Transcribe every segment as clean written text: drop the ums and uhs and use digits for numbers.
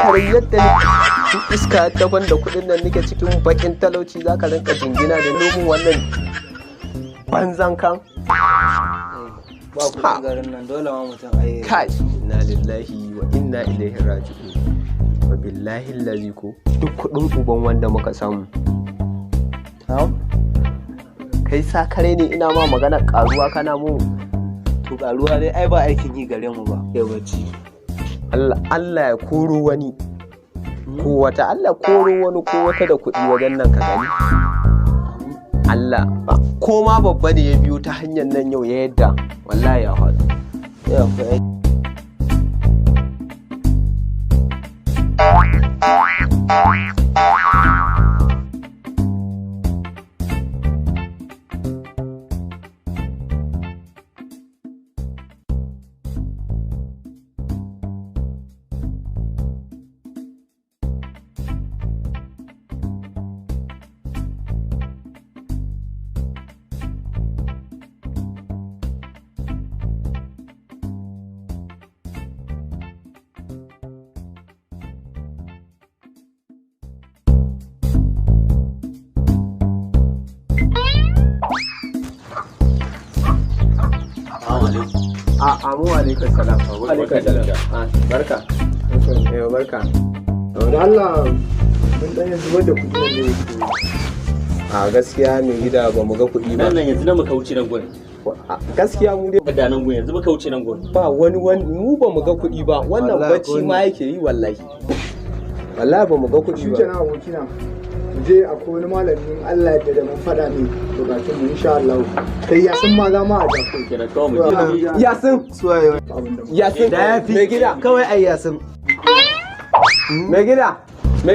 kare yadda iska daban da kuɗin nan nake cikin bakin talauci za ka rinka jingina da nomin wannan banzan kan. Ba kuɗin garin nan dole ma mutum ayi. Kai, inna lillahi wa inna ilaihi raji'un. Wa billahi allazi ko duk kuɗin uban wanda muka samu. Kai sa kare ne ina ma magana karuwa kana mu. To karuwa dai ai ba aikin yi gare mu ba. Yawanci. Allah ya koro wani ko wata, Allah koro wani ko wata da kuɗi wajen nan ka gani. Allah ko ma babba ne ya biyo ta hanyar nan yau ya yadda wallahi ya faɗi. Ya faɗi. Amu alaikar salam. Barka. Barka. Da Allah mun dan yanzu da kuɗi ne yake. A gaskiya mai gida ba mu ga kuɗi ba. Nan yanzu na muka wuce nan gurin. Gaskiya mu dai Da nan gurin yanzu muka wuce nan gurin. ba wani mu ba mu ga kuɗi ba. Wannan bacci ma yake yi wallahi. Wallahi ba mu ga kuɗi ba. Shi kenan abokina. Je akwai wani malamin Allah da mun faɗa ne bukatun mu insha Allah. Kai ya san ma za mu a jako. Kenan kawai mu je. Yasin, Suwaye Yasin, mai gida. Kawai ai Yasin. Mai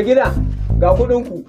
gida, ga kuɗinku.